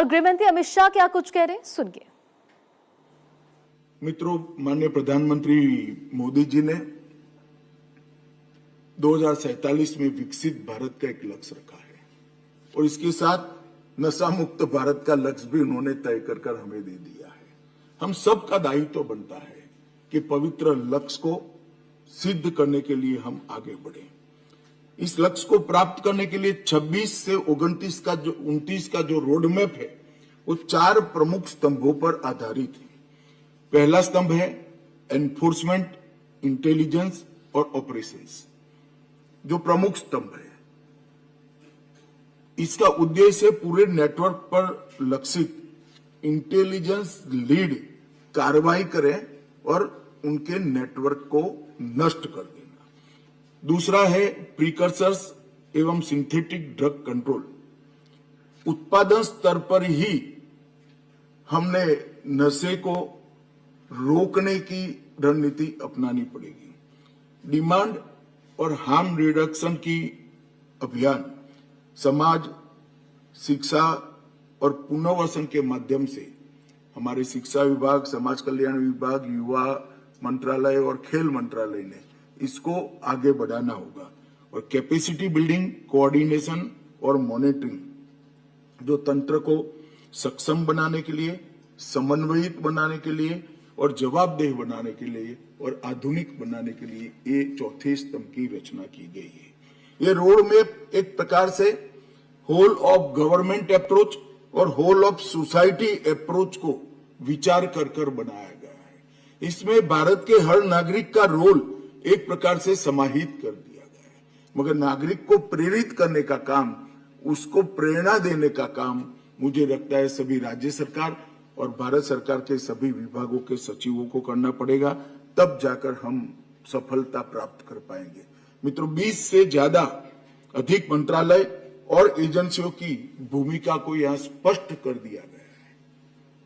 और गृहमंत्री अमित शाह क्या कुछ कह रहे हैं, सुनिए। मित्रों, माननीय प्रधानमंत्री मोदी जी ने 2047 में विकसित भारत का एक लक्ष्य रखा है और इसके साथ नशा मुक्त भारत का लक्ष्य भी उन्होंने तय कर हमें दे दिया है। हम सबका दायित्व बनता है कि पवित्र लक्ष्य को सिद्ध करने के लिए हम आगे बढ़े। इस लक्ष्य को प्राप्त करने के लिए 26 से 29 का जो रोड मैप है वो 4 प्रमुख स्तंभों पर आधारित है। पहला स्तंभ है एनफोर्समेंट, इंटेलिजेंस और ऑपरेशंस, जो प्रमुख स्तंभ है। इसका उद्देश्य पूरे नेटवर्क पर लक्षित इंटेलिजेंस लीड कार्रवाई करें और उनके नेटवर्क को नष्ट कर देना। दूसरा है प्रीकर्सर्स एवं सिंथेटिक ड्रग कंट्रोल। उत्पादन स्तर पर ही हमने नशे को रोकने की रणनीति अपनानी पड़ेगी। डिमांड और हार्म रिडक्शन की अभियान समाज, शिक्षा और पुनर्वसन के माध्यम से हमारे शिक्षा विभाग, समाज कल्याण विभाग, युवा मंत्रालय और खेल मंत्रालय ने इसको आगे बढ़ाना होगा। और कैपेसिटी बिल्डिंग, कोऑर्डिनेशन और मॉनिटरिंग, जो तंत्र को सक्षम बनाने के लिए, समन्वयित बनाने के लिए और जवाबदेह बनाने के लिए और आधुनिक बनाने के लिए ये चौथे स्तंभ की रचना की गई है। ये रोड मैप एक प्रकार से होल ऑफ गवर्नमेंट अप्रोच और होल ऑफ सोसाइटी अप्रोच को विचार कर बनाया गया है। इसमें भारत के हर नागरिक का रोल एक प्रकार से समाहित कर दिया गया है, मगर नागरिक को प्रेरित करने का काम, उसको प्रेरणा देने का काम मुझे लगता है सभी राज्य सरकार और भारत सरकार के सभी विभागों के सचिवों को करना पड़ेगा, तब जाकर हम सफलता प्राप्त कर पाएंगे। मित्रों, 20 से ज्यादा अधिक मंत्रालय और एजेंसियों की भूमिका को यहाँ स्पष्ट कर दिया गया है,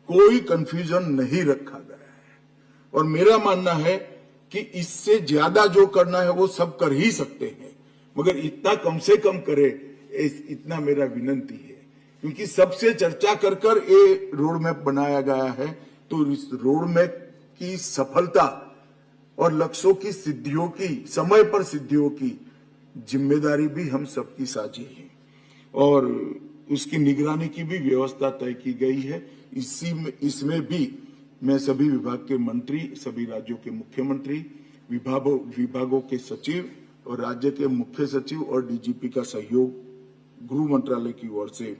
कोई कंफ्यूजन नहीं रखा गया है। और मेरा मानना है कि इससे ज्यादा जो करना है वो सब कर ही सकते हैं, मगर इतना कम से कम करे, इतना मेरा विनंती है। क्योंकि सबसे चर्चा कर ये रोड मैप बनाया गया है, तो इस रोड मैप की सफलता और लक्ष्यों की सिद्धियों की, समय पर सिद्धियों की जिम्मेदारी भी हम सबकी साझी है और उसकी निगरानी की भी व्यवस्था तय की गई है। इसमें भी मैं सभी विभाग के मंत्री, सभी राज्यों के मुख्यमंत्री, विभागों के सचिव और राज्य के मुख्य सचिव और डीजीपी का सहयोग गृह मंत्रालय की ओर से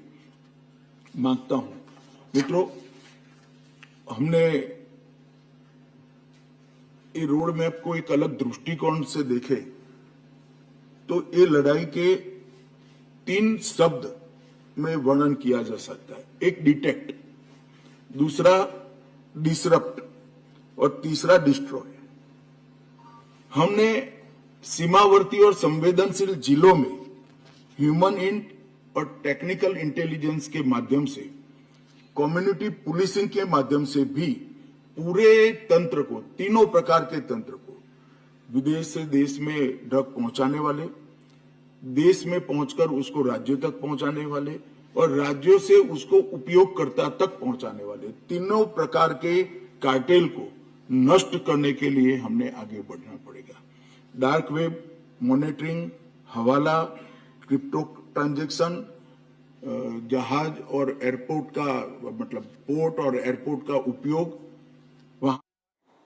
मांगता हूं। मित्रों, हमने ये रोड मैप को एक अलग दृष्टिकोण से देखे तो ये लड़ाई के 3 शब्द में वर्णन किया जा सकता है। एक डिटेक्ट, दूसरा डिसरप्ट और तीसरा डिस्ट्रॉय। हमने सीमावर्ती और संवेदनशील जिलों में ह्यूमन इंट और टेक्निकल इंटेलिजेंस के माध्यम से, कम्युनिटी पुलिसिंग के माध्यम से भी पूरे तंत्र को, तीनों प्रकार के तंत्र को, विदेश से देश में ड्रग पहुंचाने वाले, देश में पहुंचकर उसको राज्यों तक पहुंचाने वाले और राज्यों से उसको उपयोगकर्ता तक पहुंचाने वाले, तीनों प्रकार के कार्टेल को नष्ट करने के लिए हमने आगे बढ़ना पड़ेगा। डार्क वेब मॉनिटरिंग, हवाला, क्रिप्टो ट्रांजैक्शन, जहाज और एयरपोर्ट का, मतलब पोर्ट और एयरपोर्ट का उपयोग